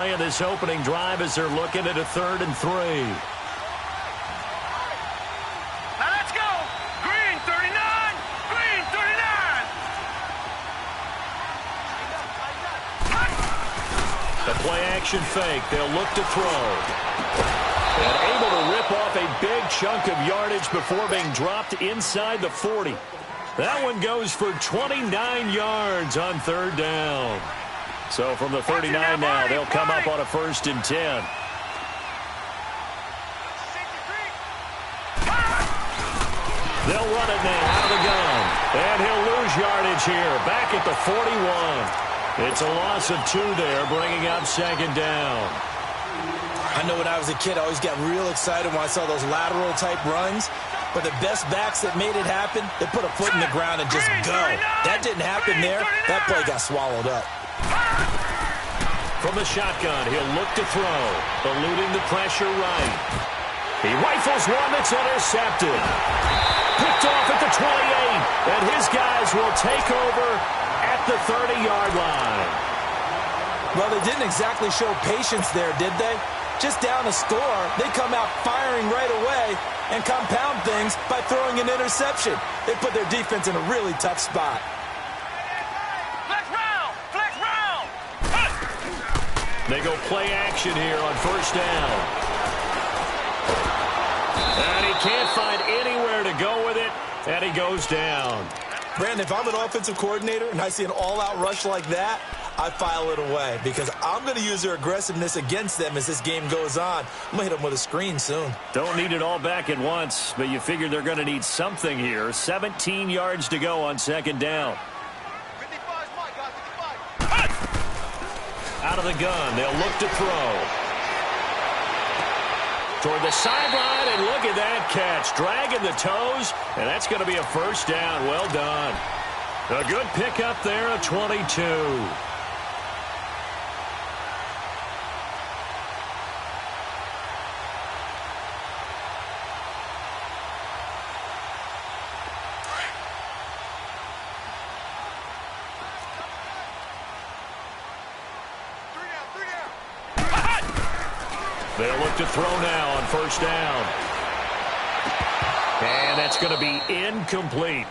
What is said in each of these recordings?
This opening drive as they're looking at a 3rd and 3. Now let's go. Green 39. Green 39. The play action fake. They'll look to throw. And able to rip off a big chunk of yardage before being dropped inside the 40. That one goes for 29 yards on 3rd down. So from the 39 now, they'll come up on a 1st and 10. They'll run it now out of the gun. And he'll lose yardage here. Back at the 41. It's a loss of 2 there, bringing up 2nd down. I know when I was a kid, I always got real excited when I saw those lateral-type runs. But the best backs that made it happen, they put a foot in the ground and just go. That didn't happen there. That play got swallowed up. From the shotgun, he'll look to throw. Eluding the pressure right. He rifles one that's intercepted. Picked off at the 28. And his guys will take over at the 30-yard line. Well, they didn't exactly show patience there, did they? Just down a score, they come out firing right away and compound things by throwing an interception. They put their defense in a really tough spot. They go play action here on 1st down. And he can't find anywhere to go with it, and he goes down. Brandon, if I'm an offensive coordinator and I see an all-out rush like that, I file it away because I'm going to use their aggressiveness against them as this game goes on. I'm going to hit them with a screen soon. Don't need it all back at once, but you figure they're going to need something here. 17 yards to go on 2nd down. Out of the gun, they'll look to throw. Toward the sideline, and look at that catch. Dragging the toes, and that's going to be a 1st down. Well done. A good pickup there of 22. They'll look to throw now on 1st down. And that's going to be incomplete.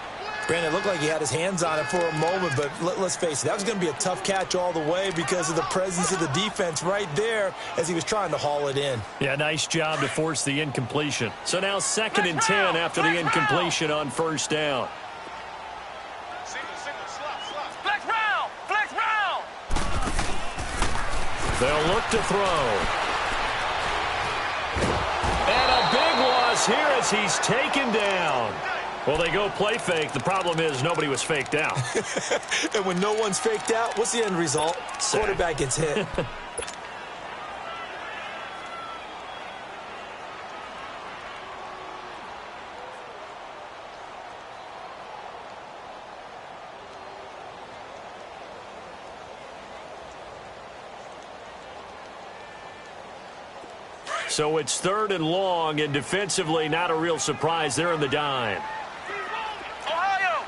Brandon, it looked like he had his hands on it for a moment, but let's face it, that was going to be a tough catch all the way because of the presence of the defense right there as he was trying to haul it in. Yeah, nice job to force the incompletion. So now 2nd and 10 after the incompletion on 1st down. Flex round. They'll look to throw. And a big loss here as he's taken down. Well, they go play fake. The problem is nobody was faked out. And when no one's faked out, what's the end result? Sack. Quarterback gets hit. So it's 3rd and long, and defensively not a real surprise. They're in the dime. Ohio!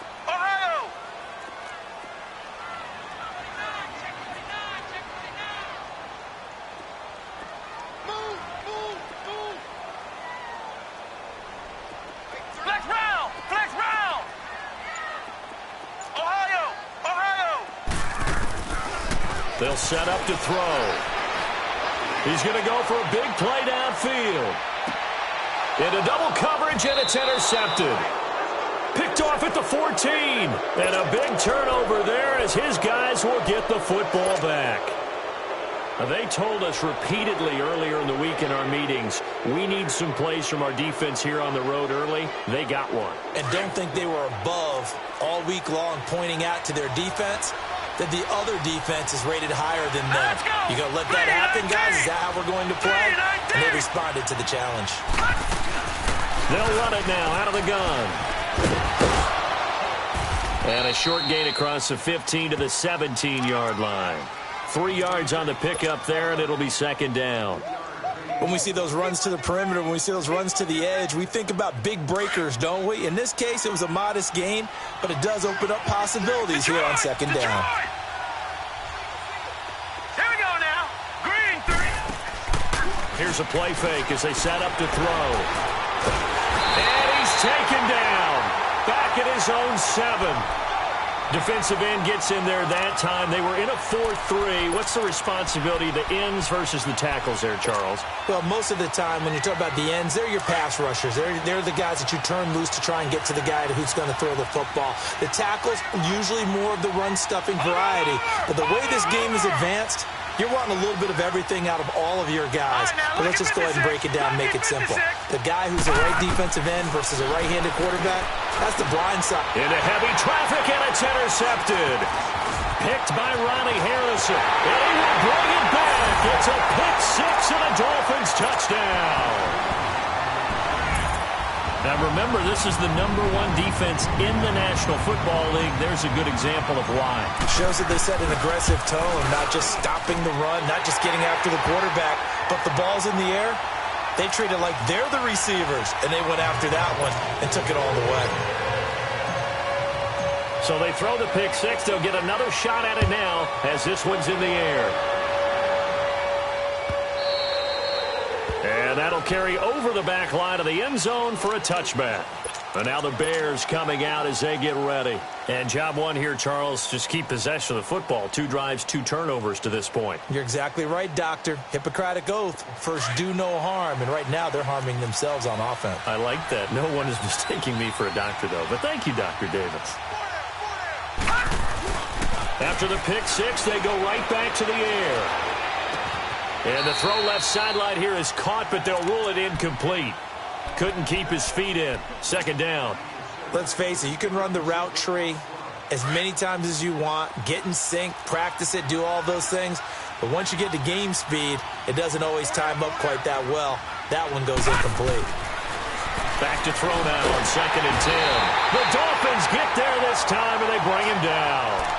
Move! Flex round! Ohio! They'll set up to throw. He's going to go for a big play downfield. Into double coverage, and it's intercepted. Picked off at the 14. And a big turnover there as his guys will get the football back. Now, they told us repeatedly earlier in the week in our meetings, we need some plays from our defense here on the road early. They got one. And don't think they were above all week long pointing out to their defense that the other defense is rated higher than them. You going to let that happen, guys? Is that how we're going to play? And they responded to the challenge. They'll run it now out of the gun. And a short gain across the 15 to the 17-yard line. 3 yards on the pickup there, and it'll be 2nd down. When we see those runs to the perimeter, when we see those runs to the edge, we think about big breakers, don't we? In this case, it was a modest gain, but it does open up possibilities here on 2nd down. Here we go now. Green Here's a play fake as they set up to throw. And he's taken down. Back at his own 7. Defensive end gets in there that time. They were in a 4-3. What's the responsibility of the ends versus the tackles there, Charles? Well, most of the time when you talk about the ends, they're your pass rushers. They're the guys that you turn loose to try and get to the guy who's going to throw the football. The tackles, usually more of the run-stuffing variety. But the way this game is advanced, you're wanting a little bit of everything out of all of your guys. But let's just go ahead and break it down and make it simple. The guy who's a right defensive end versus a right-handed quarterback, that's the blind side. Into heavy traffic, and it's intercepted. Picked by Ronnie Harrison. And he will bring it back. It's a pick 6 and a Dolphins touchdown. Now remember, this is the #1 defense in the National Football League. There's a good example of why. Shows that they set an aggressive tone, not just stopping the run, not just getting after the quarterback, but the ball's in the air. They treat it like they're the receivers, and they went after that one and took it all the way. So they throw the pick 6. They'll get another shot at it now as this one's in the air. And that'll carry over the back line of the end zone for a touchback. And now the Bears coming out as they get ready. And job one here, Charles, just keep possession of the football. 2 drives, 2 turnovers to this point. You're exactly right, Doctor. Hippocratic oath. First, do no harm. And right now, they're harming themselves on offense. I like that. No one is mistaking me for a doctor, though. But thank you, Dr. Davis. After the pick 6, they go right back to the air. And the throw left sideline here is caught, but they'll rule it incomplete. Couldn't keep his feet in. Second down. Let's face it, you can run the route tree as many times as you want, get in sync, practice it, do all those things. But once you get to game speed, it doesn't always time up quite that well. That one goes incomplete. Back to throw now on 2nd and 10. The Dolphins get there this time, and they bring him down.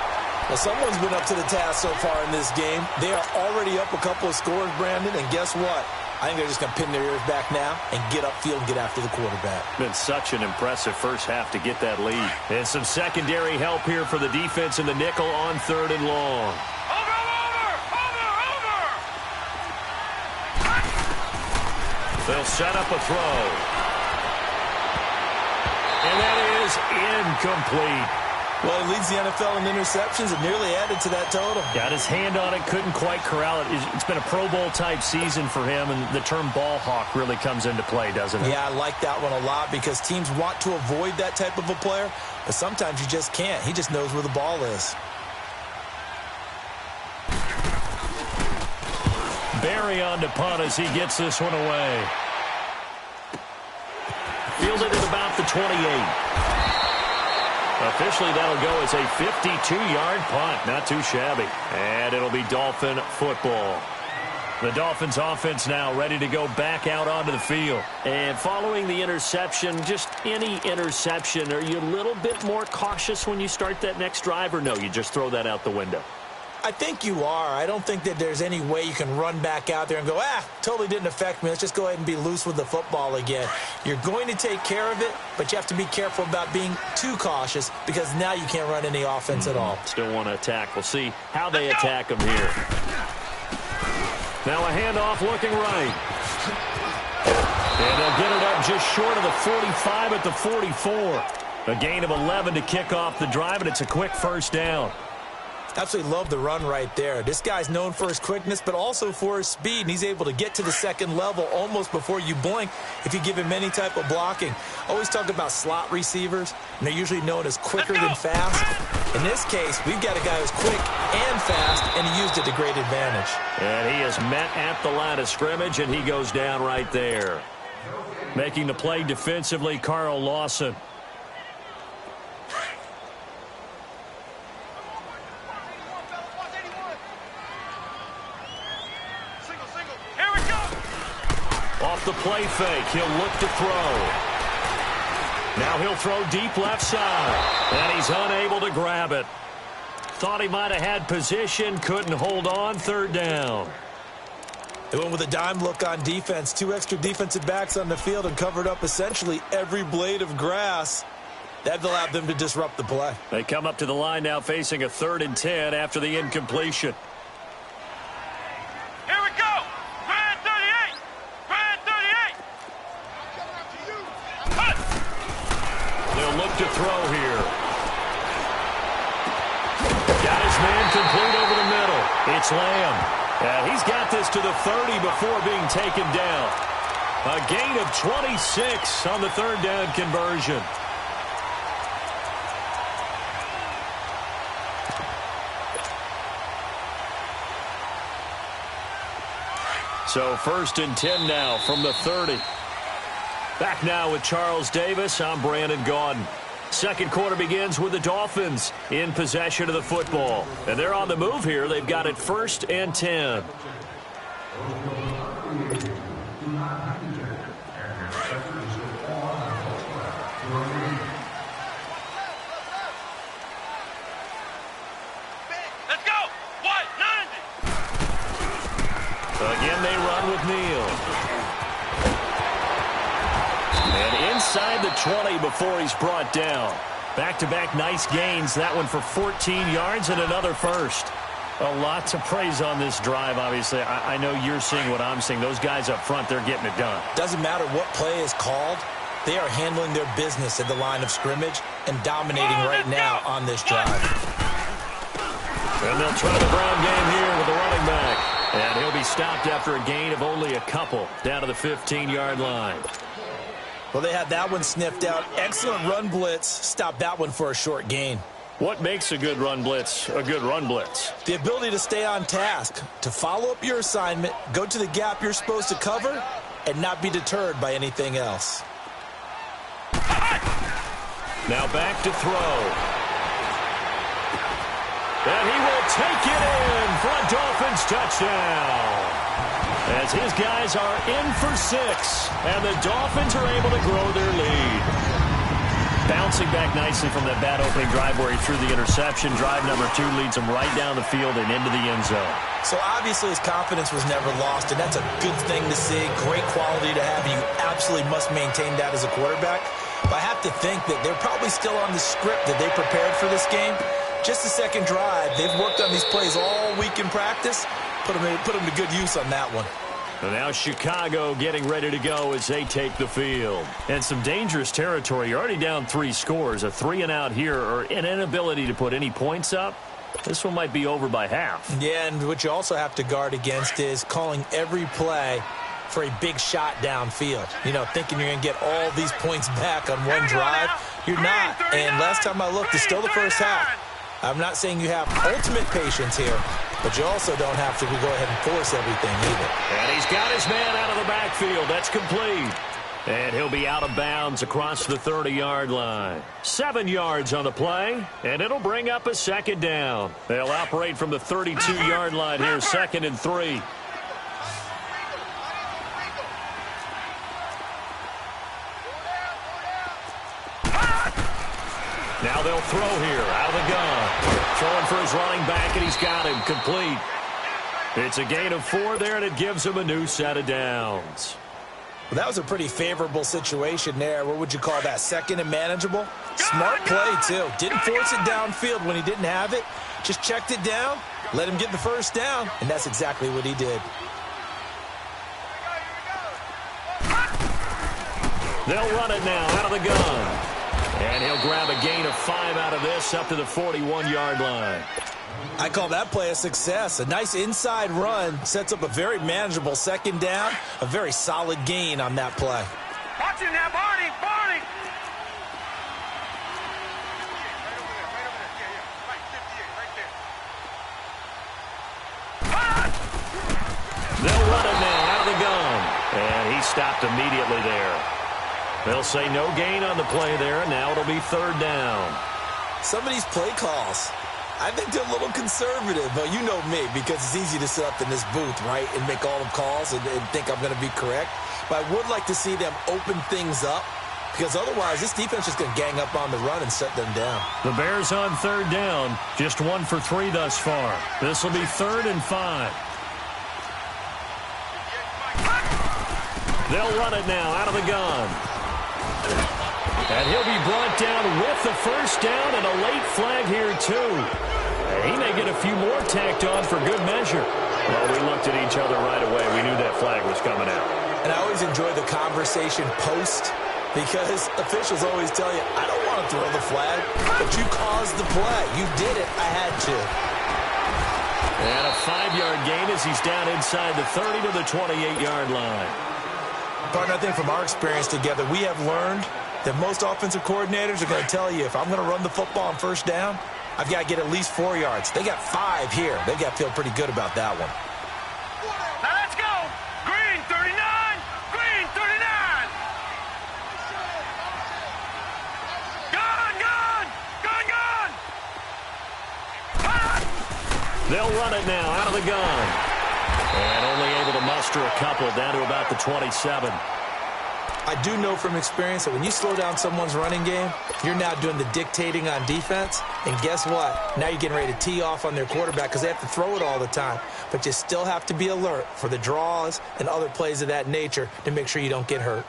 Well, someone's been up to the task so far in this game. They are already up a couple of scores, Brandon, and guess what? I think they're just going to pin their ears back now and get upfield and get after the quarterback. Been such an impressive first half to get that lead. And some secondary help here for the defense in the nickel on 3rd and long. They'll set up a throw. And that is incomplete. Well, he leads the NFL in interceptions and nearly added to that total. Got his hand on it, couldn't quite corral it. It's been a Pro Bowl-type season for him, and the term ball hawk really comes into play, doesn't it? Yeah, I like that one a lot because teams want to avoid that type of a player, but sometimes you just can't. He just knows where the ball is. Barry on to punt as he gets this one away. Fielded at about the 28. Officially, that'll go as a 52-yard punt. Not too shabby. And it'll be Dolphin football. The Dolphins offense now ready to go back out onto the field. And following the interception, just any interception, are you a little bit more cautious when you start that next drive, or no, you just throw that out the window? I think you are. I don't think that there's any way you can run back out there and go, totally didn't affect me. Let's just go ahead and be loose with the football again. You're going to take care of it, but you have to be careful about being too cautious because now you can't run any offense at all. Still want to attack. We'll see how they attack them here. Now a handoff looking right. And they'll get it up just short of the 45 at the 44. A gain of 11 to kick off the drive, and it's a quick first down. Absolutely love the run right there. This guy's known for his quickness, but also for his speed, and he's able to get to the second level almost before you blink if you give him any type of blocking. Always talk about slot receivers, and they're usually known as quicker than fast. In this case, we've got a guy who's quick and fast, and he used it to great advantage. And he is met at the line of scrimmage, and he goes down right there. Making the play defensively, Carl Lawson. Off the play fake, he'll look to throw. Now he'll throw deep left side, and he's unable to grab it. Thought he might have had position, couldn't hold on, 3rd down. They went with a dime look on defense. 2 extra defensive backs on the field and covered up essentially every blade of grass. That allowed them to disrupt the play. They come up to the line now facing a 3rd and 10 after the incompletion. Here we go. Man 38. to throw here. Got his man complete over the middle. It's Lamb. He's got this to the 30 before being taken down. A gain of 26 on the third down conversion. So 1st and 10 now from the 30. Back now with Charles Davis. I'm Brandon Gaudin. Second quarter begins with the Dolphins in possession of the football. And they're on the move here. They've got it 1st and 10. Let's go. What? 90. Again, they run with Neal. And inside the 20 before he's brought down. Back-to-back nice gains. That one for 14 yards and another first. A lot to praise on this drive, obviously. I know you're seeing what I'm seeing. Those guys up front, they're getting it done. Doesn't matter what play is called. They are handling their business at the line of scrimmage and dominating right now on this drive. And they'll try the ground game here with the running back. And he'll be stopped after a gain of only a couple down to the 15-yard line. Well, they had that one sniffed out. Excellent run blitz. Stopped that one for a short gain. What makes a good run blitz a good run blitz? The ability to stay on task, to follow up your assignment, go to the gap you're supposed to cover, and not be deterred by anything else. Now back to throw. And he will take it in for a Dolphins touchdown. As his guys are in for 6, and the Dolphins are able to grow their lead. Bouncing back nicely from that bad opening drive where he threw the interception. Drive number 2 leads him right down the field and into the end zone. So obviously his confidence was never lost, and that's a good thing to see. Great quality to have, and you absolutely must maintain that as a quarterback. But I have to think that they're probably still on the script that they prepared for this game. Just the second drive. They've worked on these plays all week in practice. Put them to good use on that one. And now Chicago getting ready to go as they take the field. And some dangerous territory. You're already down 3 scores. A 3-and-out here, or an inability to put any points up. This one might be over by half. Yeah, and what you also have to guard against is calling every play for a big shot downfield. You know, thinking you're going to get all these points back on one drive. You're not. And last time I looked, it's still the first half. I'm not saying you have ultimate patience here, but you also don't have to go ahead and force everything either. And he's got his man out of the backfield. That's complete. And he'll be out of bounds across the 30-yard line. 7 yards on the play, and it'll bring up a 2nd down. They'll operate from the 32-yard line here, 2nd and 3. Now they'll throw here out of the gun. Throwing for his running back, and he's got him complete. It's a gain of 4 there, and it gives him a new set of downs. Well, that was a pretty favorable situation there. What would you call that? 2nd and manageable? Smart play, too. Didn't force it downfield when he didn't have it. Just checked it down, let him get the first down, and that's exactly what he did. They'll run it now out of the gun. And he'll grab a gain of 5 out of this up to the 41-yard line. I call that play a success. A nice inside run sets up a very manageable 2nd down. A very solid gain on that play. Watch it now, Barney. Barney. They'll run it now out of the gun. And he stopped immediately there. They'll say no gain on the play there, and now it'll be 3rd down. Some of these play calls, I think they're a little conservative, but you know me, because it's easy to sit up in this booth, right, and make all the calls and think I'm going to be correct. But I would like to see them open things up, because otherwise this defense is going to gang up on the run and shut them down. The Bears on 3rd down, just 1 for 3 thus far. This will be 3rd and 5. They'll run it now out of the gun. And he'll be brought down with the first down, and a late flag here, too. And he may get a few more tacked on for good measure. Well, we looked at each other right away. We knew that flag was coming out. And I always enjoy the conversation post Because officials always tell you, I don't want to throw the flag, but you caused the play. You did it. I had to. And a 5-yard gain as he's down inside the 30 to the 28-yard line. Partner, I think from our experience together, we have learned that most offensive coordinators are going to tell you, if I'm going to run the football on first down, I've got to get at least 4 yards. They got 5 here. They've got to feel pretty good about that one. Now let's go. Green 39. Green 39. Gun, gun. Gun, gun. Ah! They'll run it now out of the gun. And only able to muster a couple down to about the 27. I do know from experience that when you slow down someone's running game, you're now doing the dictating on defense. And guess what? Now you're getting ready to tee off on their quarterback because they have to throw it all the time. But you still have to be alert for the draws and other plays of that nature to make sure you don't get hurt.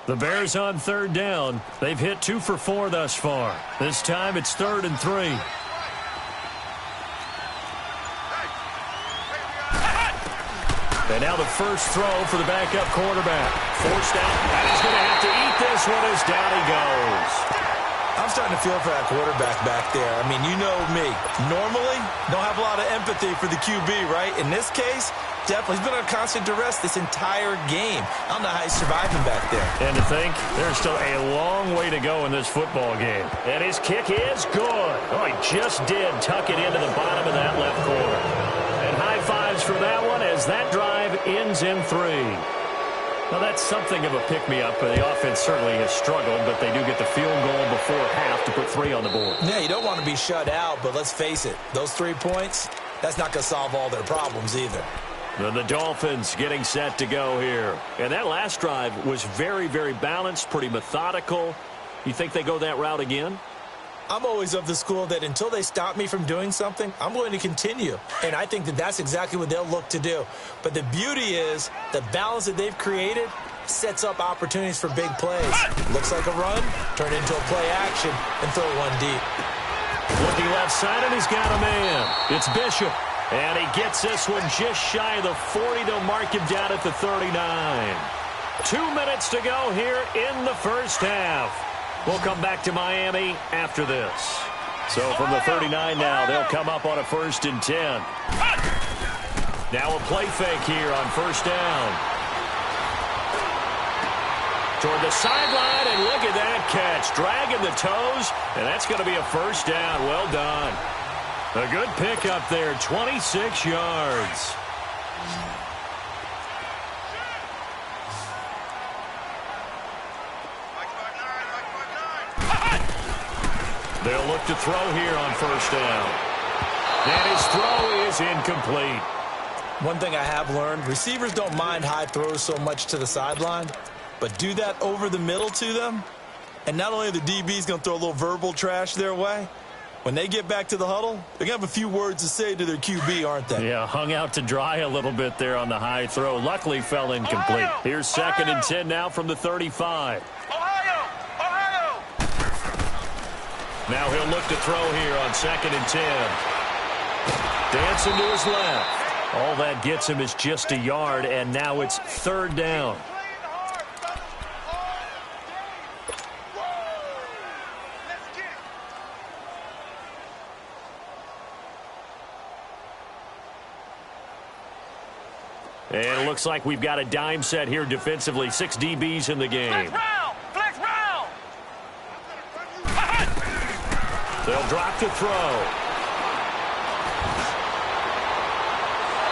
The Bears on third down. They've hit 2 for 4 thus far. This time it's 3rd and 3. And now the first throw for the backup quarterback. Forced out, and he's going to have to eat this one as down he goes. I'm starting to feel for that quarterback back there. I mean, you know me. Normally, don't have a lot of empathy for the QB, right? In this case, definitely. He's been under constant duress this entire game. I don't know how he's surviving back there. And to think, there's still a long way to go in this football game. And his kick is good. Oh, he just did tuck it into the bottom of that left corner. And high fives for that one as that drive ends in 3. Now, that's something of a pick-me-up. The offense certainly has struggled, but they do get the field goal before half to put 3 on the board. Yeah, you don't want to be shut out, but let's face it. Those 3 points, that's not going to solve all their problems either. And the Dolphins getting set to go here. And that last drive was very, very balanced, pretty methodical. You think they go that route again? I'm always of the school that until they stop me from doing something, I'm going to continue. And I think that that's exactly what they'll look to do. But the beauty is the balance that they've created sets up opportunities for big plays. Looks like a run, turn into a play action, and throw one deep. Looking left side, and he's got a man. It's Bishop. And he gets this one just shy of the 40. They'll mark him down at the 39. 2 minutes to go here in the first half. We'll come back to Miami after this. So from the 39 now, they'll come up on a 1st and 10. Now a play fake here on first down. Toward the sideline, and look at that catch. Dragging the toes, and that's going to be a first down. Well done. A good pickup there, 26 yards. They'll look to throw here on first down. And his throw is incomplete. One thing I have learned, receivers don't mind high throws so much to the sideline, but do that over the middle to them, and not only are the DBs going to throw a little verbal trash their way, when they get back to the huddle, they're going to have a few words to say to their QB, aren't they? Yeah, hung out to dry a little bit there on the high throw. Luckily fell incomplete. Ohio! Here's 2nd and 10 now from the 35. Ohio! Ohio! Now he'll look to throw here on 2nd and 10. Dancing to his left. All that gets him is just a yard, and now it's 3rd down. And it looks like we've got a dime set here defensively. 6 DBs in the game. Flex round! They'll drop to throw.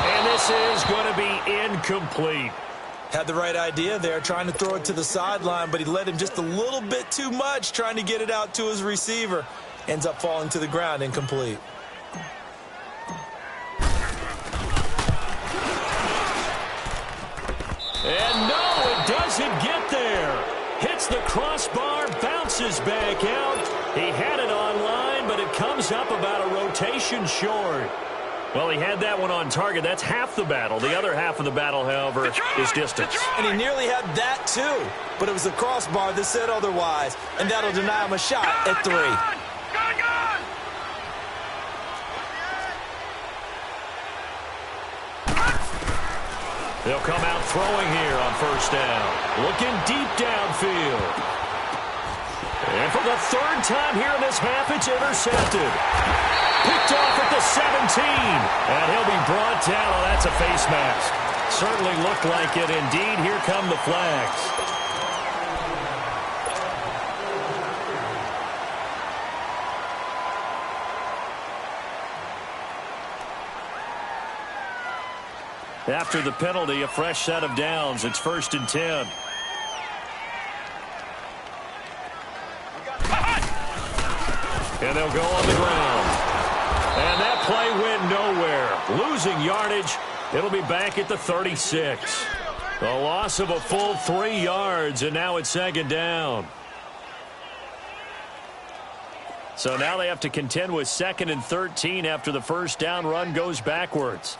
And this is going to be incomplete. Had the right idea there, trying to throw it to the sideline, but he let him just a little bit too much, trying to get it out to his receiver. Ends up falling to the ground, incomplete. And no, it doesn't get there. Hits the crossbar, bounces back out. He had it online, but it comes up about a rotation short. Well, he had that one on target. That's half the battle. The other half of the battle, however, is distance. And he nearly had that, too. But it was the crossbar that said otherwise. And that'll deny him a shot at 3. Gun! They'll come out throwing here on first down. Looking deep downfield. And for the third time here in this half, it's intercepted. Picked off at the 17. And he'll be brought down. Oh, that's a face mask. Certainly looked like it. Indeed, here come the flags. After the penalty, a fresh set of downs. It's 1st and 10. And they'll go on the ground. And that play went nowhere. Losing yardage. It'll be back at the 36. The loss of a full 3 yards, and now it's 2nd down. So now they have to contend with 2nd and 13 after the first down run goes backwards.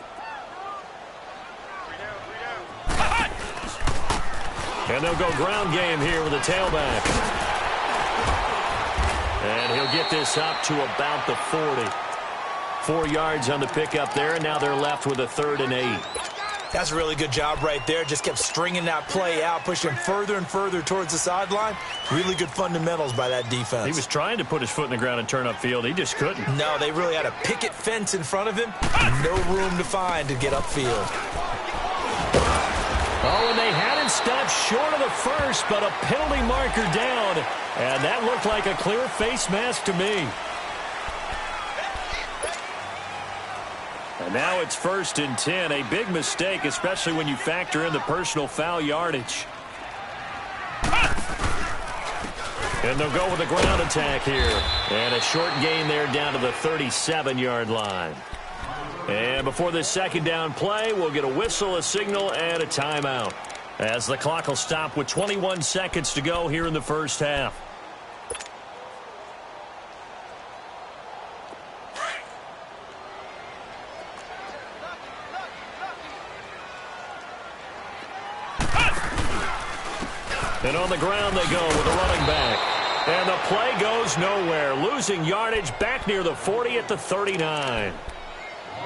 And they'll go ground game here with a tailback. And he'll get this up to about the 40. 4 yards on the pickup there, and now they're left with a 3rd and 8. That's a really good job right there. Just kept stringing that play out, pushing further and further towards the sideline. Really good fundamentals by that defense. He was trying to put his foot in the ground and turn upfield. He just couldn't. No, they really had a picket fence in front of him. No room to find to get upfield. Oh, and they had him stopped short of the first, but a penalty marker down. And that looked like a clear face mask to me. And now it's 1st and 10. A big mistake, especially when you factor in the personal foul yardage. And they'll go with a ground attack here. And a short gain there down to the 37-yard line. And before this 2nd down play, we'll get a whistle, a signal, and a timeout. As the clock will stop with 21 seconds to go here in the first half. And on the ground they go with a running back. And the play goes nowhere. Losing yardage back near the 40 at the 39.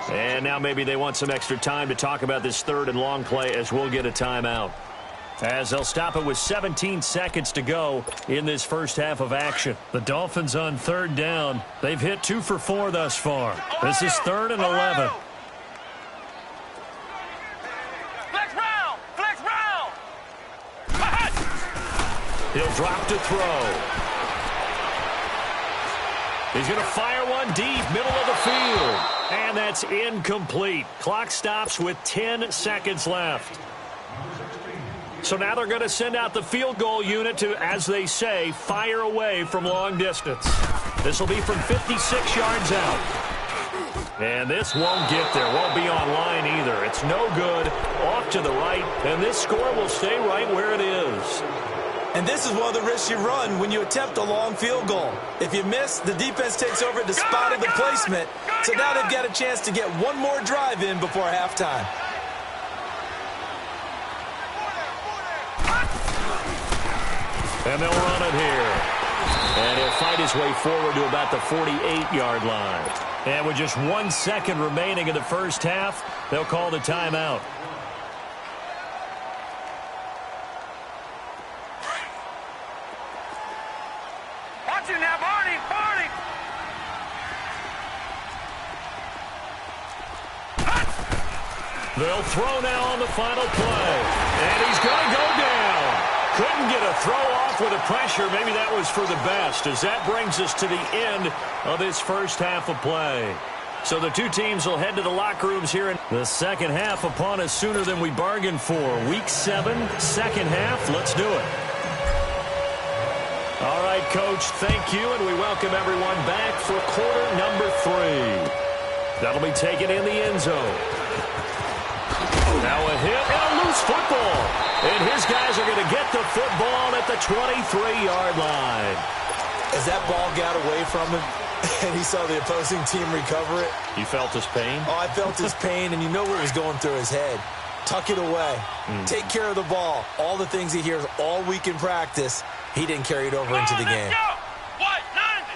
And now maybe they want some extra time to talk about this 3rd and long play as we'll get a timeout. As they'll stop it with 17 seconds to go in this first half of action. The Dolphins on 3rd down. They've hit 2 for 4 thus far. This is 3rd and 11. Flex round! Flex round! He'll drop to throw. He's going to fire one deep, middle of the field. And that's incomplete. Clock stops with 10 seconds left. So now they're going to send out the field goal unit to, as they say, fire away from long distance. This will be from 56 yards out. And this won't get there. Won't be on line either. It's no good. Off to the right. And this score will stay right where it is. And this is one of the risks you run when you attempt a long field goal. If you miss, the defense takes over at the spot of the placement. So now they've got a chance to get one more drive in before halftime. And they'll run it here. And he'll fight his way forward to about the 48-yard line. And with just 1 second remaining in the first half, they'll call the timeout. Watch it now, Barney! Barney! They'll throw now on the final play. And he's going to go down. Couldn't get a throw off with the pressure. Maybe that was for the best, as that brings us to the end of this first half of play. So the two teams will head to the locker rooms here in the second half upon us sooner than we bargained for. Week 7, second half. Let's do it. All right, Coach, thank you, and we welcome everyone back for quarter number 3. That'll be taken in the end zone. Now a hit and a loose football. And his guys are going to get the football at the 23-yard line. As that ball got away from him and he saw the opposing team recover it. You felt his pain? Oh, I felt his pain, and you know what was going through his head. Tuck it away. Take care of the ball. All the things he hears all week in practice, he didn't carry it over into the game. What? 90!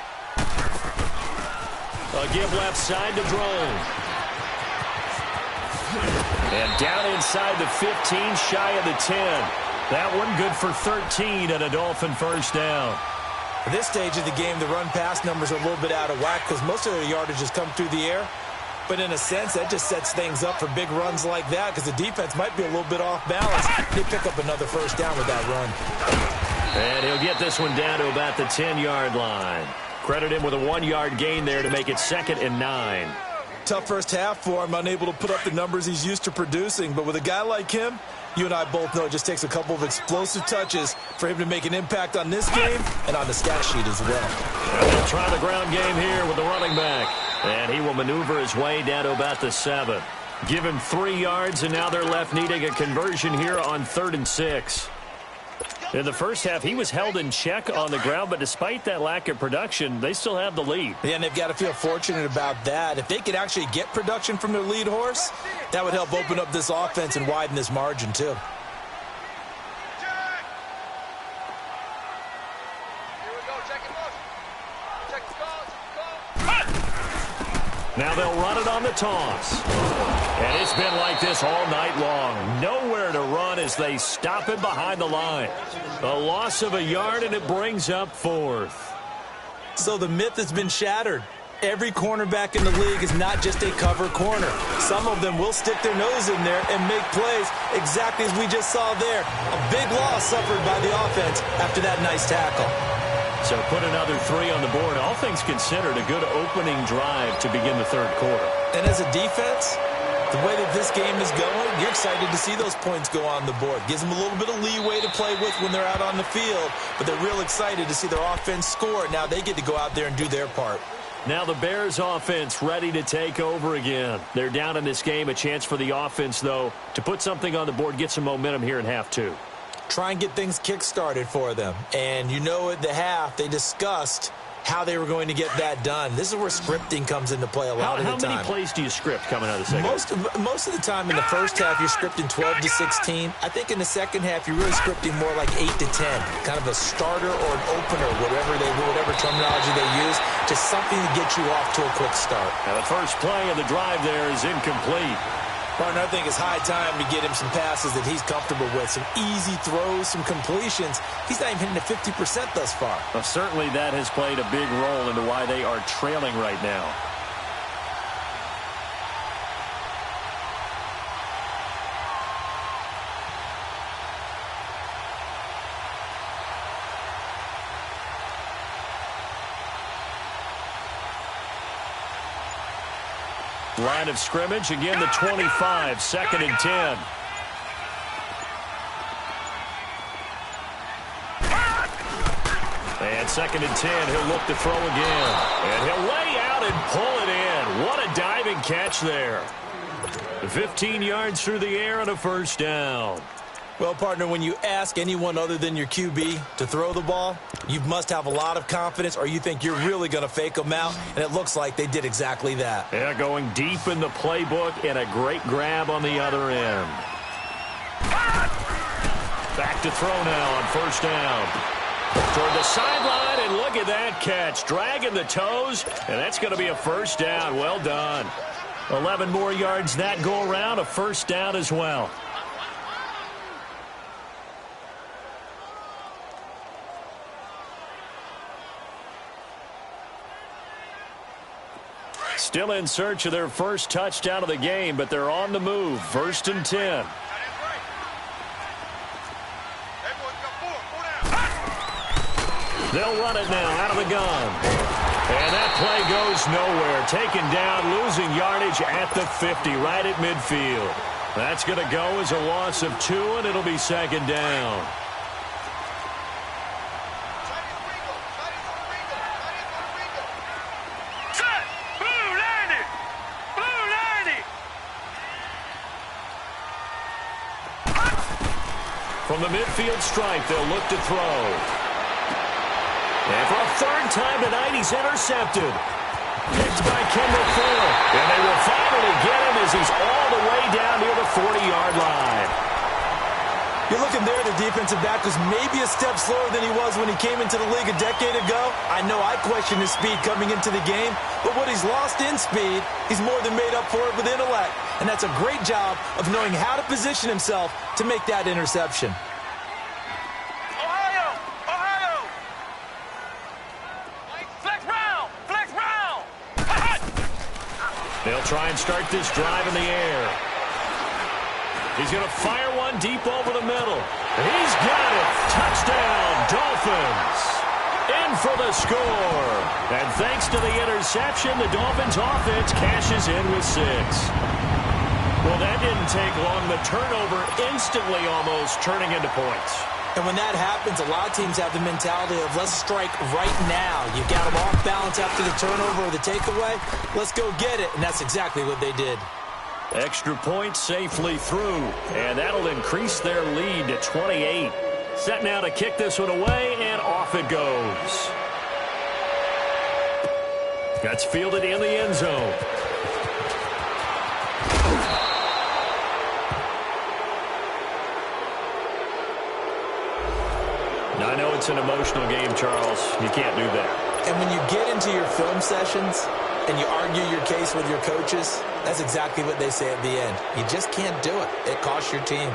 A give left side to Drone. And down inside the 15, shy of the 10. That one good for 13 and a Dolphin first down. At this stage of the game, the run-pass numbers are a little bit out of whack because most of their yardage has come through the air. But in a sense, that just sets things up for big runs like that because the defense might be a little bit off balance. They pick up another first down with that run. And he'll get this one down to about the 10-yard line. Credit him with a 1-yard gain there to make it 2nd and 9. Tough first half for him, unable to put up the numbers he's used to producing. But with a guy like him, you and I both know it just takes a couple of explosive touches for him to make an impact on this game and on the stat sheet as well. And they'll try the ground game here with the running back. And he will maneuver his way down to about the 7. Give him 3 yards, and now they're left needing a conversion here on 3rd and 6. In the first half, he was held in check on the ground, but despite that lack of production, they still have the lead. Yeah, and they've got to feel fortunate about that. If they could actually get production from their lead horse, that would help open up this offense and widen this margin, too. Now they'll run it on the toss. And it's been like this all night long. Nowhere to run as they stop it behind the line. A loss of a yard, and it brings up 4th. So the myth has been shattered. Every cornerback in the league is not just a cover corner. Some of them will stick their nose in there and make plays exactly as we just saw there. A big loss suffered by the offense after that nice tackle. So put another 3 on the board. All things considered, a good opening drive to begin the 3rd quarter. And as a defense, the way that this game is going, you're excited to see those points go on the board. Gives them a little bit of leeway to play with when they're out on the field, but they're real excited to see their offense score. Now they get to go out there and do their part. Now the Bears offense ready to take over again. They're down in this game. A chance for the offense, though, to put something on the board, get some momentum here in half 2. Try and get things kick-started for them. And you know at the half, they discussed how they were going to get that done. This is where scripting comes into play a lot of the time. How many plays do you script coming out of the second? Most of the time in the first half, you're scripting 12 to 16. I think in the second half, you're really scripting more like 8 to 10. Kind of a starter or an opener, whatever terminology they use, just something to get you off to a quick start. Now the first play of the drive there is incomplete. Partner, I think it's high time to get him some passes that he's comfortable with, some easy throws, some completions. He's not even hitting the 50% thus far. Well, certainly that has played a big role into why they are trailing right now. Line of scrimmage, again the 25, 2nd and 10. And 2nd and 10, he'll look to throw again. And he'll lay out and pull it in. What a diving catch there. 15 yards through the air and a first down. Well, partner, when you ask anyone other than your QB to throw the ball, you must have a lot of confidence or you think you're really going to fake them out, and it looks like they did exactly that. Yeah, going deep in the playbook and a great grab on the other end. Back to throw now on first down. Toward the sideline, and look at that catch. Dragging the toes, and that's going to be a first down. Well done. 11 more yards that go around, a first down as well. Still in search of their first touchdown of the game, but they're on the move. 1st and 10. They'll run it now out of the gun. And that play goes nowhere. Taken down, losing yardage at the 50, right at midfield. That's going to go as a loss of 2, and it'll be 2nd down. From the midfield stripe, they'll look to throw. And for a 3rd time tonight, he's intercepted. Picked by Kendall Fuller. And they will finally get him as he's all the way down near the 40-yard line. You're looking there, the defensive back was maybe a step slower than he was when he came into the league a decade ago. I know I questioned his speed coming into the game, but what he's lost in speed, he's more than made up for it with intellect. And that's a great job of knowing how to position himself to make that interception. Ohio! Ohio! Flex round! Flex round! They'll try and start this drive in the air. He's going to fire one deep over the middle. He's got it. Touchdown, Dolphins. In for the score. And thanks to the interception, the Dolphins offense cashes in with 6. Well, that didn't take long. The turnover instantly almost turning into points. And when that happens, a lot of teams have the mentality of let's strike right now. You got them off balance after the turnover or the takeaway. Let's go get it. And that's exactly what they did. Extra point safely through, and that'll increase their lead to 28. Set now to kick this one away, and off it goes. That's fielded in the end zone. Now, I know it's an emotional game, Charles. You can't do that. And when you get into your film sessions and you argue your case with your coaches, that's exactly what they say at the end. You just can't do it. It costs your team.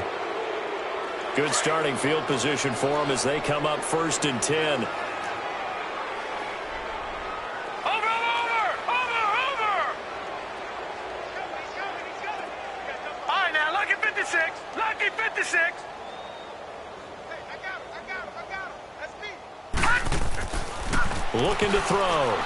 Good starting field position for them as they come up 1st and 10. Over! All right, now, lucky 56. Lucky 56. Hey, I got him. That's me. Looking to throw.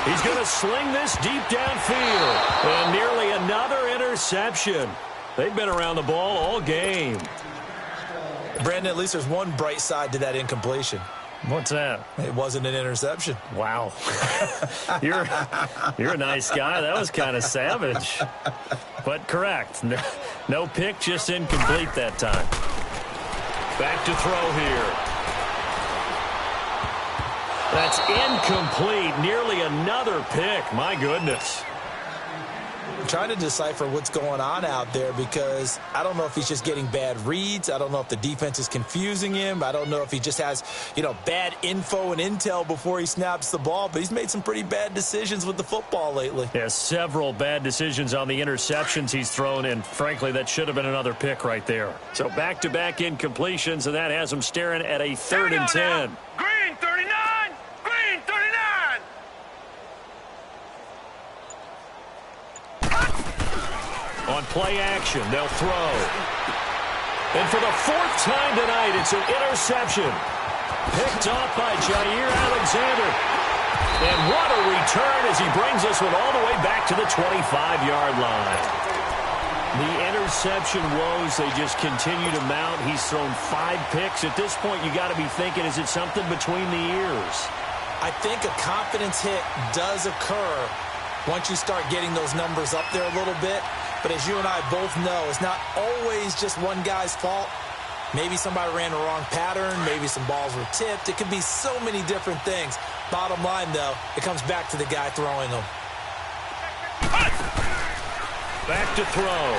He's going to sling this deep downfield. And nearly another interception. They've been around the ball all game. Brandon, at least there's one bright side to that incompletion. What's that? It wasn't an interception. Wow. You're a nice guy. That was kind of savage. But correct. No pick, just incomplete that time. Back to throw here. That's incomplete. Nearly another pick. My goodness. I'm trying to decipher what's going on out there because I don't know if he's just getting bad reads. I don't know if the defense is confusing him. I don't know if he just has, bad info and intel before he snaps the ball. But he's made some pretty bad decisions with the football lately. Yeah, several bad decisions on the interceptions he's thrown, and frankly, that should have been another pick right there. So back-to-back incompletions, and that has him staring at a 3rd and 10. Green 39. Green 39. On play action, they'll throw. And for the 4th time tonight, it's an interception. Picked off by Jair Alexander. And what a return as he brings this one all the way back to the 25-yard line. The interception woes, they just continue to mount. He's thrown 5 picks. At this point, you got to be thinking, is it something between the ears? I think a confidence hit does occur once you start getting those numbers up there a little bit. But as you and I both know, it's not always just one guy's fault. Maybe somebody ran the wrong pattern. Maybe some balls were tipped. It could be so many different things. Bottom line, though, it comes back to the guy throwing them. Back to throw.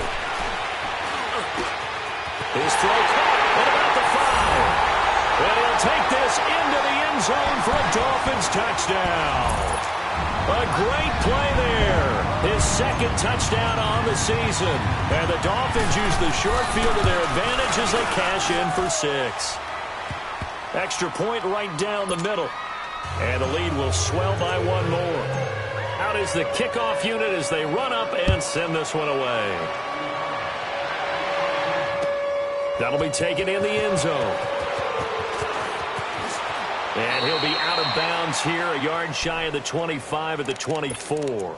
His throw caught at about the 5. And he'll take this into the end zone for a Dolphins touchdown. A great play there. His 2nd touchdown on the season. And the Dolphins use the short field to their advantage as they cash in for 6. Extra point right down the middle. And the lead will swell by 1 more. Out is the kickoff unit as they run up and send this one away. That'll be taken in the end zone. And he'll be out of bounds here, a yard shy of the 25 at the 24.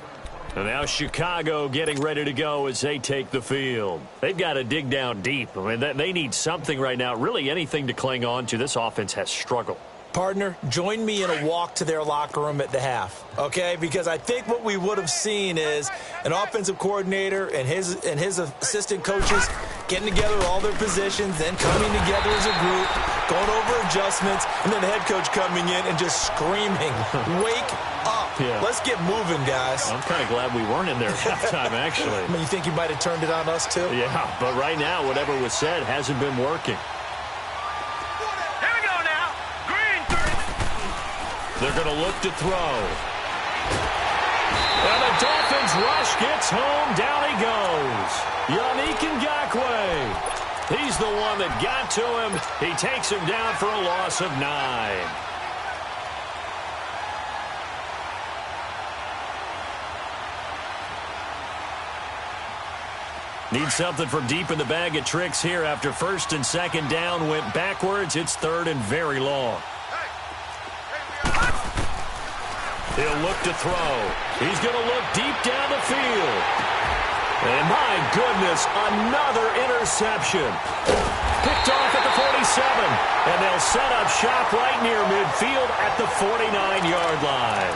And now Chicago getting ready to go as they take the field. They've got to dig down deep. I mean, they need something right now, really anything to cling on to. This offense has struggled. Partner, join me in a walk to their locker room at the half, okay? Because I think what we would have seen is an offensive coordinator and his assistant coaches getting together all their positions, then coming together as a group, going over adjustments, and then the head coach coming in and just screaming, wake up. Yeah. Let's get moving, guys. I'm kind of glad we weren't in there at halftime, actually. I mean, you think you might have turned it on us, too? Yeah, but right now, whatever was said hasn't been working. Here we go now. Green. They're going to look to throw. And the Dolphins rush gets home. Down he goes. Yannick Ngakoue. He's the one that got to him. He takes him down for a loss of 9. Need something from deep in the bag of tricks here after first and second down went backwards. It's third and very long. He'll look to throw. He's going to look deep down the field. And my goodness, another interception. Picked off at the 47. And they'll set up shop right near midfield at the 49-yard line.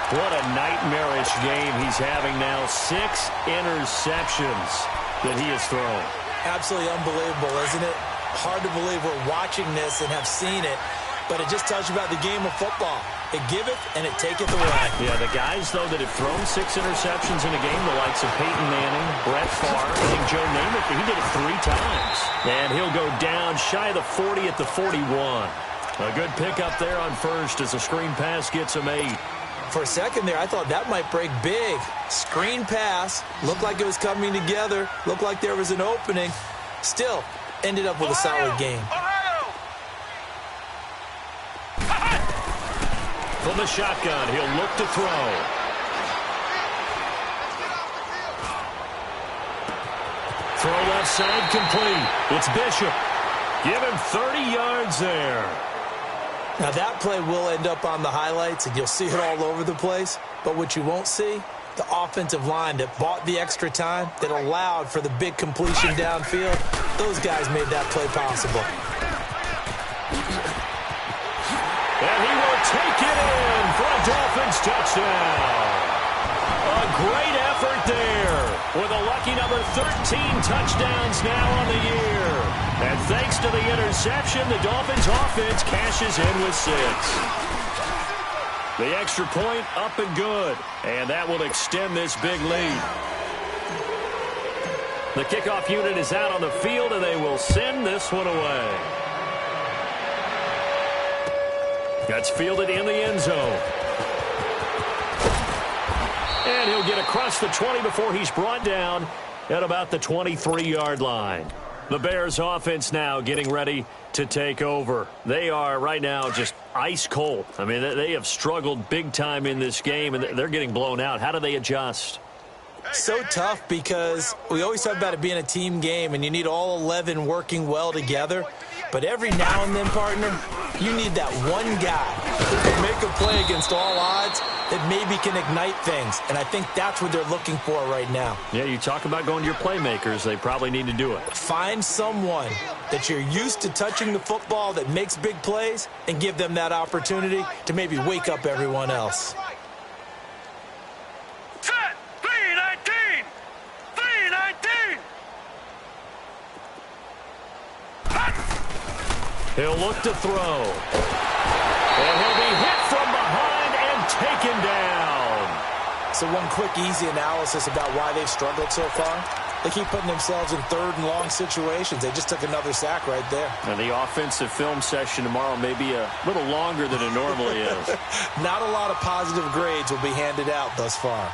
What a nightmarish game he's having now. 6 interceptions that he has thrown. Absolutely unbelievable, isn't it? Hard to believe we're watching this and have seen it, but it just tells you about the game of football. It giveth and it taketh away. Yeah, the guys, though, that have thrown 6 interceptions in a game, the likes of Peyton Manning, Brett Favre, I think Joe Namath, he did it 3 times. And he'll go down shy of the 40 at the 41. A good pickup there on first as a screen pass gets him 8. For a second there, I thought that might break big. Screen pass, looked like it was coming together, looked like there was an opening. Still, ended up with a solid game. From the shotgun, he'll look to throw. Throw left side complete. It's Bishop. Give him 30 yards there. Now that play will end up on the highlights, and you'll see it all over the place. But what you won't see, the offensive line that bought the extra time, that allowed for the big completion downfield, those guys made that play possible. And he will take it in for a Dolphins touchdown. A great effort there with a lucky number 13 touchdowns now on the year. And thanks to the interception, the Dolphins offense cashes in with 6. The extra point up and good. And that will extend this big lead. The kickoff unit is out on the field, and they will send this one away. That's fielded in the end zone. And he'll get across the 20 before he's brought down at about the 23-yard line. The Bears offense now getting ready to take over. They are right now just ice cold. I mean, they have struggled big time in this game, and they're getting blown out. How do they adjust? So tough because we always talk about it being a team game, and you need all 11 working well together. But every now and then, partner, you need that one guy who can make a play against all odds that maybe can ignite things. And I think that's what they're looking for right now. Yeah, you talk about going to your playmakers. They probably need to do it. Find someone that you're used to touching the football that makes big plays and give them that opportunity to maybe wake up everyone else. Set! 319! 319! He'll look to throw. And he'll be hit from behind and taken down. So one quick, easy analysis about why they've struggled so far. They keep putting themselves in third and long situations. They just took another sack right there. And the offensive film session tomorrow may be a little longer than it normally is. Not a lot of positive grades will be handed out thus far.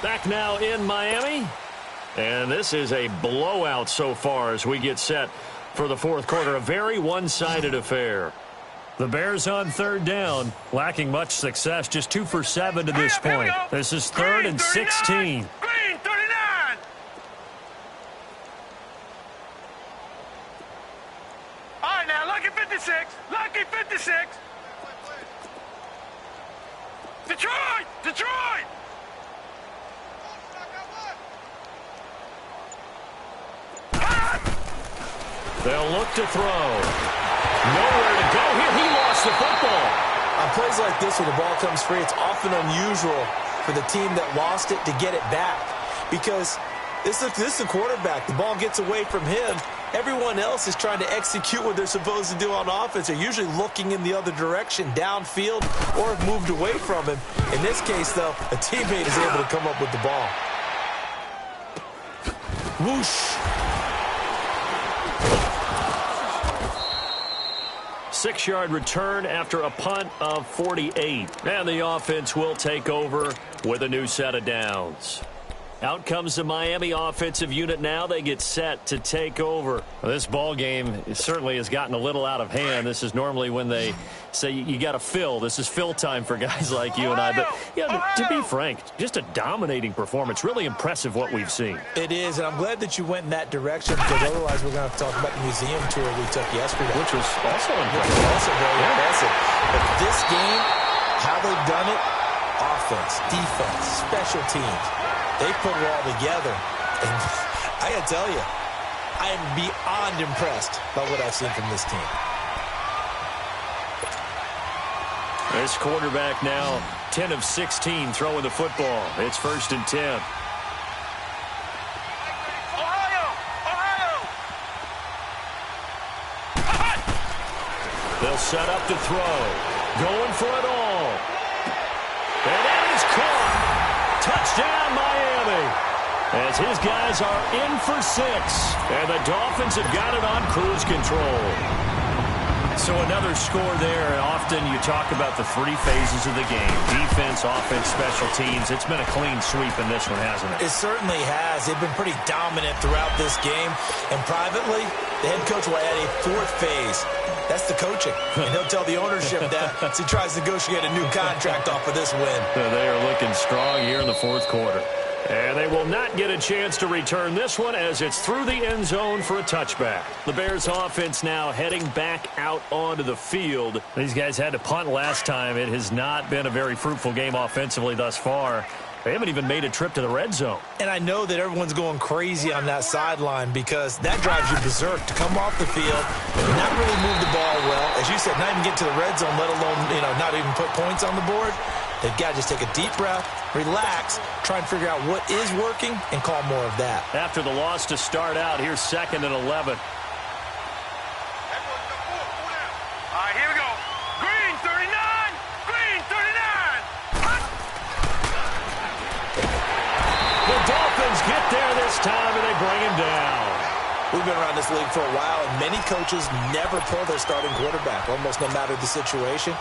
Back now in Miami. And this is a blowout so far as we get set for the fourth quarter. A very one-sided affair. The Bears on third down, lacking much success, just 2 for 7 to this point. This is third and 16. Green 39! All right, now, lucky 56. Lucky 56. Detroit! Detroit! They'll look to throw. Nowhere to go here. He lost the football. On plays like this where the ball comes free, it's often unusual for the team that lost it to get it back. Because this is a quarterback. The ball gets away from him. Everyone else is trying to execute what they're supposed to do on offense. They're usually looking in the other direction, downfield, or have moved away from him. In this case, though, a teammate is able to come up with the ball. Whoosh. 6-yard return after a punt of 48. And the offense will take over with a new set of downs. Out comes the Miami offensive unit now. They get set to take over. This ball game certainly has gotten a little out of hand. This is normally when they say you got to fill. This is fill time for guys like you and I. But yeah, to be frank, just a dominating performance. Really impressive what we've seen. It is, and I'm glad that you went in that direction, because otherwise we're going to have to talk about the museum tour we took yesterday. Which was also impressive. Also very impressive. But this game, how they've done it, offense, defense, special teams, they put it all together. And I got to tell you, I am beyond impressed by what I've seen from this team. This quarterback now 10 of 16 throwing the football. It's 1st and 10. They'll set up to throw. Going for it all. And it is caught. Touchdown, Miami. As his guys are in for 6. And the Dolphins have got it on cruise control. So another score there. Often you talk about the 3 phases of the game. Defense, offense, special teams. It's been a clean sweep in this one, hasn't it? It certainly has. They've been pretty dominant throughout this game. And privately, the head coach will add a 4th phase. That's the coaching. And he'll tell the ownership that as he tries to negotiate a new contract off of this win. They are looking strong here in the 4th quarter. And they will not get a chance to return this one as it's through the end zone for a touchback. The Bears offense now heading back out onto the field. These guys had to punt last time. It has not been a very fruitful game offensively thus far. They haven't even made a trip to the red zone. And I know that everyone's going crazy on that sideline, because that drives you berserk to come off the field and not really move the ball well. As you said, not even get to the red zone, let alone, not even put points on the board. They've got to just take a deep breath, relax, try and figure out what is working, and call more of that. After the loss to start out, here's 2nd and 11. All right, here we go. Green 39. Green 39. The Dolphins get there this time, and they bring him down. We've been around this league for a while, and many coaches never pull their starting quarterback, almost no matter the situation.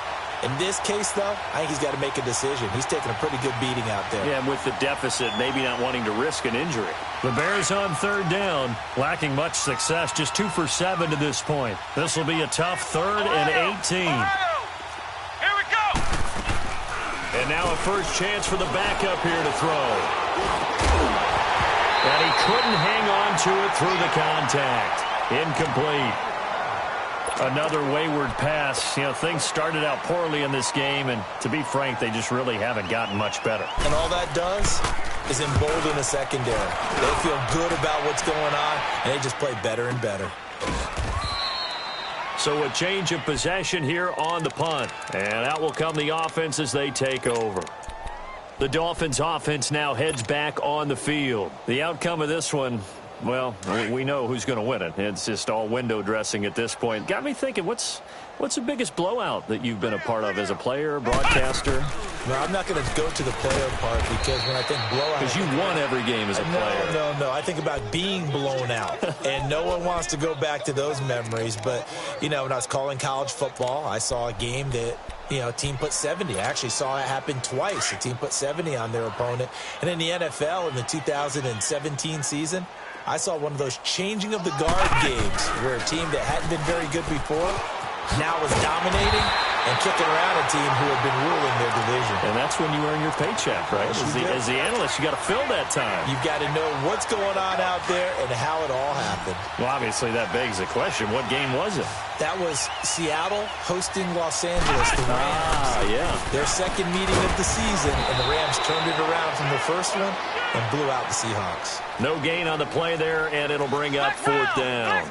In this case, though, I think he's got to make a decision. He's taking a pretty good beating out there. Yeah, with the deficit, maybe not wanting to risk an injury. The Bears on 3rd down, lacking much success, just 2 for 7 to this point. This will be a tough 3rd and 18. Here we go. And now a first chance for the backup here to throw. And he couldn't hang on to it through the contact. Incomplete. Another wayward pass. Things started out poorly in this game, and to be frank, they just really haven't gotten much better. And all that does is embolden the secondary. They feel good about what's going on, and they just play better and better. So a change of possession here on the punt, and out will come the offense as they take over. The Dolphins offense now heads back on the field. The outcome of this one, well, we know who's going to win it. It's just all window dressing at this point. Got me thinking, what's the biggest blowout that you've been a part of as a player, broadcaster? No, I'm not going to go to the player part, because when I think blowout... Because you won every game as a player. No. I think about being blown out. And no one wants to go back to those memories. But, when I was calling college football, I saw a game that... a team put 70. I actually saw it happen twice. A team put 70 on their opponent. And in the NFL, in the 2017 season, I saw one of those changing of the guard games where a team that hadn't been very good before now was dominating and kicking around a team who had been ruling their division. And that's when you earn your paycheck, right? As the analyst, you got to fill that time. You've got to know what's going on out there and how it all happened. Well, obviously, that begs the question, what game was it? That was Seattle hosting Los Angeles, the Rams. Yeah. Their second meeting of the season, and the Rams turned it around from the first one and blew out the Seahawks. No gain on the play there, and it'll bring up 4th down.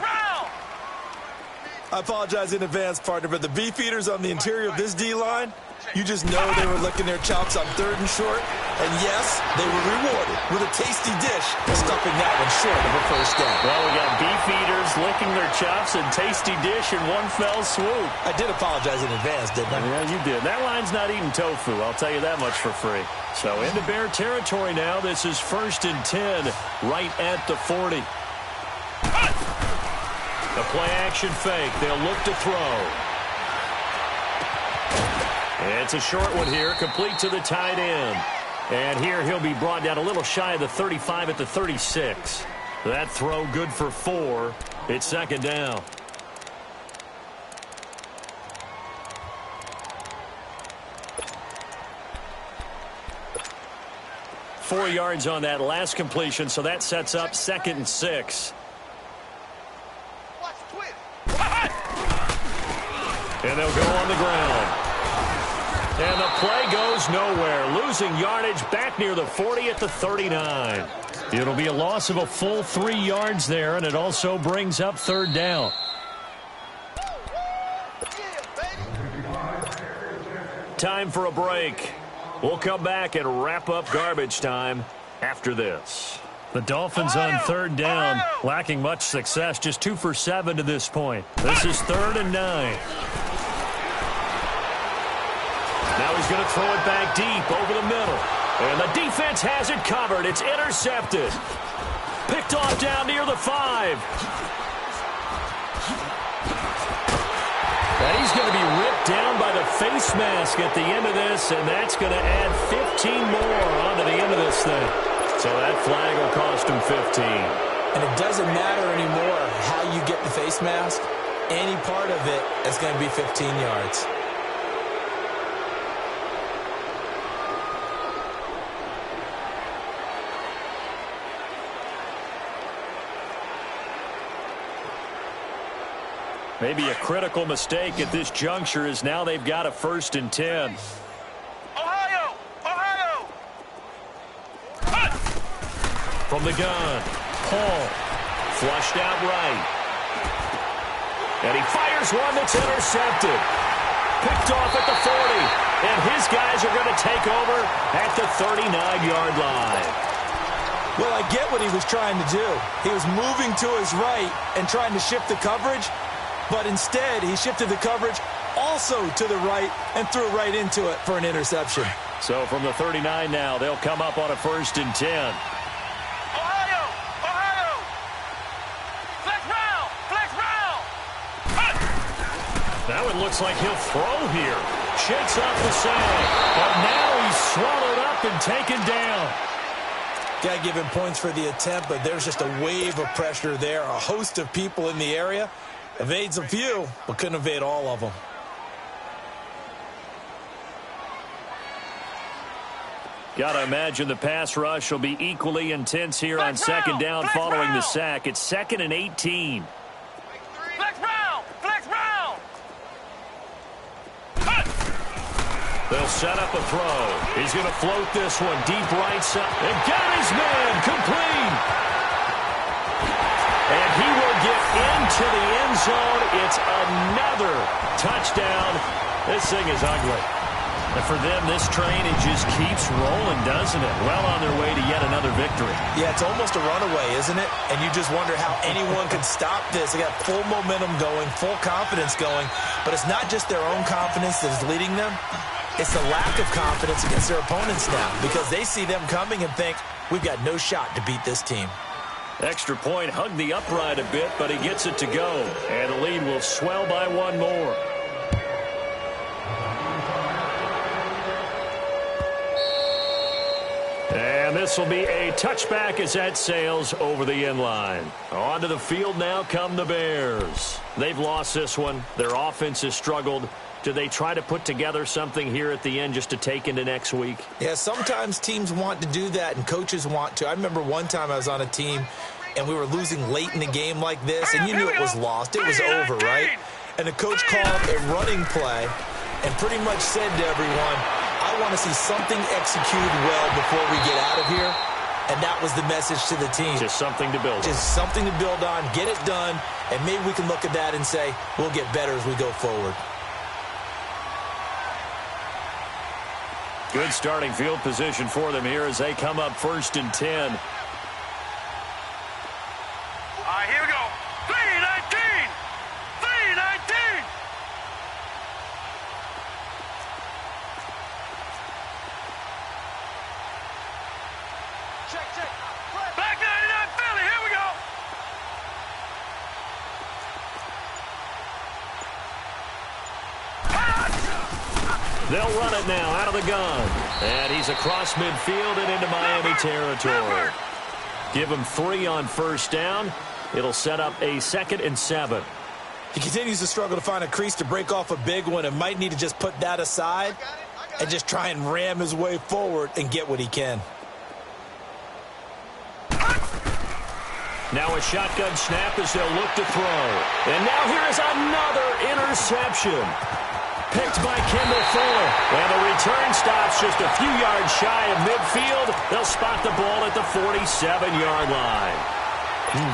I apologize in advance, partner, but the beef eaters on the interior of this D-line, you just know they were licking their chops on 3rd and short. And yes, they were rewarded with a tasty dish, stuffing that one short of a first down. Well, we got beef eaters licking their chops and tasty dish in one fell swoop. I did apologize in advance, didn't I? Yeah, you did. That line's not eating tofu, I'll tell you that much for free. So into Bear territory now. This is 1st and 10, right at the 40. The play-action fake. They'll look to throw. It's a short one here, complete to the tight end. And here he'll be brought down a little shy of the 35 at the 36. That throw good for 4. It's 2nd down. Four yards on that last completion, so that sets up 2nd and 6. And they'll go on the ground. And the play goes nowhere. Losing yardage back near the 40 at the 39. It'll be a loss of a full 3 yards there, and it also brings up 3rd down. Time for a break. We'll come back and wrap up garbage time after this. The Dolphins on 3rd down, lacking much success, just 2 for 7 to this point. This is 3rd and 9. Now he's going to throw it back deep over the middle. And the defense has it covered. It's intercepted. Picked off down near the 5. And he's going to be ripped down by the face mask at the end of this, and that's going to add 15 more onto the end of this thing. So that flag will cost him 15. And it doesn't matter anymore how you get the face mask. Any part of it is going to be 15 yards. Maybe a critical mistake at this juncture is now they've got a 1st and 10. Ohio! Ohio! From the gun, Paul, flushed out right. And he fires one that's intercepted. Picked off at the 40. And his guys are going to take over at the 39-yard line. Well, I get what he was trying to do. He was moving to his right and trying to shift the coverage. But instead, he shifted the coverage also to the right and threw right into it for an interception. So from the 39 now, they'll come up on a 1st and 10. Ohio! Ohio! Flex round! Flex round! That one looks like he'll throw here. Shakes off the side. But now he's swallowed up and taken down. Got to give him points for the attempt, but there's just a wave of pressure there. A host of people in the area. Evades a few, but couldn't evade all of them. Got to imagine the pass rush will be equally intense here on 2nd down following the sack. It's 2nd and 18. Flex round! Flex round! They'll set up a throw. He's going to float this one deep right side. And got his man complete. And he will get into the end zone. It's another touchdown. This thing is ugly. And for them, this train, it just keeps rolling, doesn't it? Well on their way to yet another victory. Yeah, it's almost a runaway, isn't it? And you just wonder how anyone could stop this. They got full momentum going, full confidence going. But it's not just their own confidence that is leading them. It's the lack of confidence against their opponents now because they see them coming and think, we've got no shot to beat this team. Extra point, hugged the upright a bit, but he gets it to go. And the lead will swell by 1 more. And this will be a touchback as that sails over the end line. Onto the field now come the Bears. They've lost this one. Their offense has struggled. Do they try to put together something here at the end just to take into next week? Yeah, sometimes teams want to do that and coaches want to. I remember one time I was on a team and we were losing late in the game like this, and you knew it was lost. It was over, right? And the coach called a running play and pretty much said to everyone, I want to see something executed well before we get out of here. And that was the message to the team. Just something to build on. Just something to build on, get it done, and maybe we can look at that and say, we'll get better as we go forward. Good starting field position for them here as they come up 1st and 10. All right, here we go. 3-19. 3-19. Check. Back 99 Philly. Here we go. They'll run it now out of the gun. And he's across midfield and into Miami territory. Give him 3 on 1st down. It'll set up a 2nd and 7. He continues to struggle to find a crease to break off a big one and might need to just put that aside and just try and ram his way forward and get what he can. Now a shotgun snap as they'll look to throw. And now here is another interception. Picked by Kendall Fuller. And the return stops just a few yards shy of midfield. They'll spot the ball at the 47-yard line.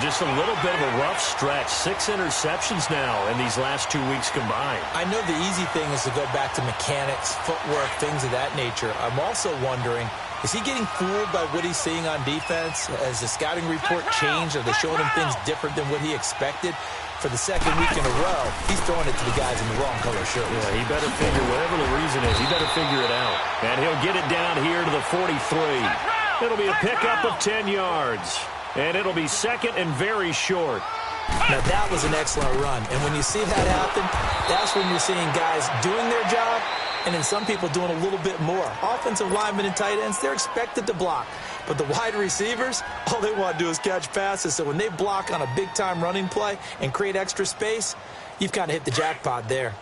Just a little bit of a rough stretch. 6 interceptions now in these last 2 weeks combined. I know the easy thing is to go back to mechanics, footwork, things of that nature. I'm also wondering, is he getting fooled by what he's seeing on defense? Has the scouting report changed? Are they showing him things different than what he expected? For the 2nd week in a row, he's throwing it to the guys in the wrong color shirts. Yeah, he better figure, whatever the reason is, he better figure it out. And he'll get it down here to the 43. It'll be a pickup of 10 yards. And it'll be 2nd and very short. Now, that was an excellent run. And when you see that happen, that's when you're seeing guys doing their job and then some people doing a little bit more. Offensive linemen and tight ends, they're expected to block. But the wide receivers, all they want to do is catch passes. So when they block on a big-time running play and create extra space, you've kind of hit the jackpot there.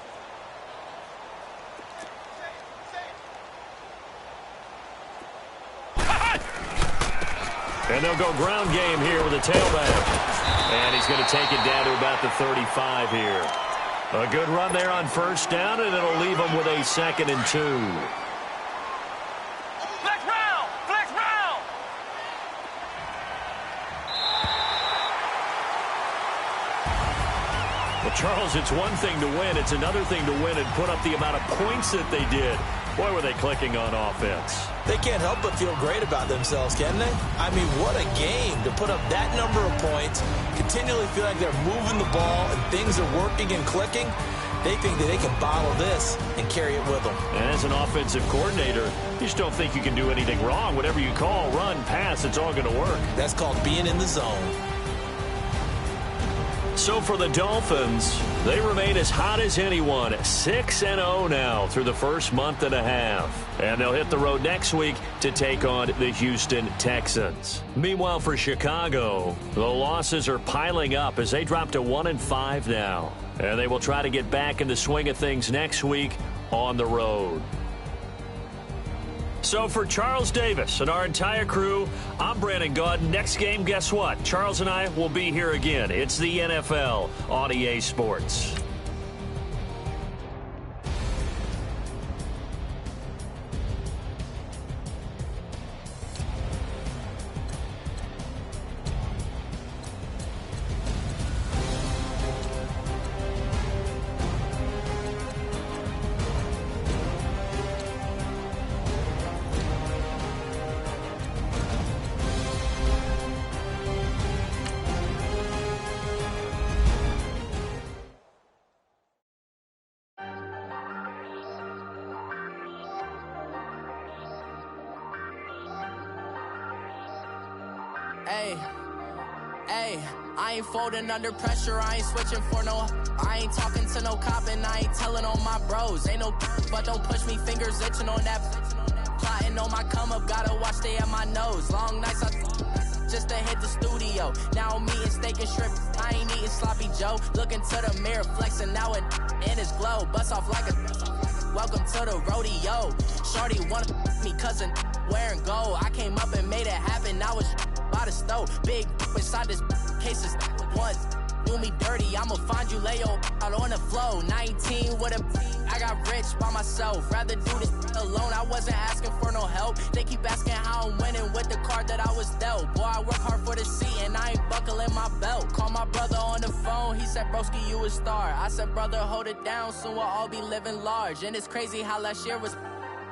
And they'll go ground game here with a tailback. And he's going to take it down to about the 35 here. A good run there on 1st down, and it'll leave him with a 2nd and 2. Flex round. Well, Charles, it's one thing to win. It's another thing to win and put up the amount of points that they did. Boy, were they clicking on offense. They can't help but feel great about themselves, can they? I mean, what a game to put up that number of points, continually feel like they're moving the ball and things are working and clicking. They think that they can bottle this and carry it with them. And as an offensive coordinator, you just don't think you can do anything wrong. Whatever you call, run, pass, it's all going to work. That's called being in the zone. So for the Dolphins, they remain as hot as anyone, 6-0 now through the first month and a half. And they'll hit the road next week to take on the Houston Texans. Meanwhile, for Chicago, the losses are piling up as they drop to 1-5 now. And they will try to get back in the swing of things next week on the road. So for Charles Davis and our entire crew, I'm Brandon Gaudin. Next game, guess what? Charles and I will be here again. It's the NFL on EA Sports. I ain't folding under pressure, I ain't switching for no. I ain't talking to no cop and I ain't telling on my bros. Ain't no but don't push me, fingers itching on that. Plotting on my come up, gotta watch stay at my nose. Long nights just to hit the studio. Now I'm eating steak and shrimp, I ain't eating sloppy Joe. Looking to the mirror, flexing now it in his glow. Bust off like a welcome to the rodeo. Shorty wanna me cousin wearing gold. I came up and made it happen, I was by the stove. Big inside this cases once do me dirty, I'ma find you lay your out on the floor. 19 with a I got rich by myself, rather do this alone. I wasn't asking for no help, they keep asking how I'm winning with the card that I was dealt. Boy, I work hard for the seat and I ain't buckling my belt. Call my brother on the phone, he said broski you a star. I said brother hold it down, soon we'll all be living large. And it's crazy how last year was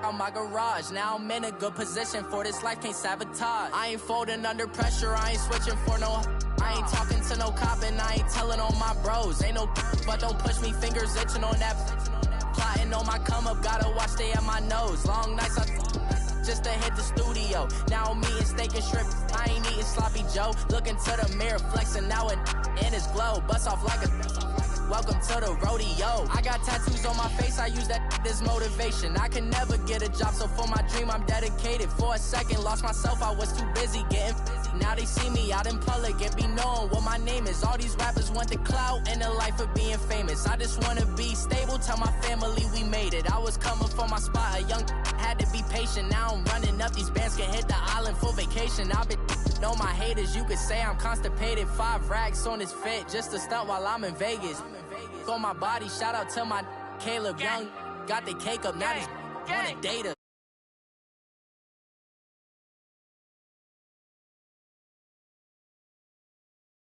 out my garage. Now I'm in a good position for this life, can't sabotage. I ain't folding under pressure, I ain't switching for no. I ain't talking to no cop and I ain't telling on my bros. Ain't no but don't push me, fingers itching on that. Plotting on my come up, gotta watch stay at my nose. Long nights I just to hit the studio. Now I'm eating steak and shrimp, I ain't eating sloppy Joe. Looking to the mirror, flexing now and in his glow. Bust off like a welcome to the rodeo. I got tattoos on my face, I use that as motivation. I can never get a job, so for my dream I'm dedicated. For a second, lost myself, I was too busy getting busy. Now they see me out in public and be knowing what my name is. All these rappers want the clout and the life of being famous. I just wanna be stable, tell my family we made it. I was coming for my spot, a young had to be patient. Now I'm running up, these bands can hit the island for vacation. I've been know my haters, you could say I'm constipated. 5 racks on his fit, just to stunt while I'm in Vegas. On my body, shout out to my Caleb Young. Got the cake up, now he's wanna date her.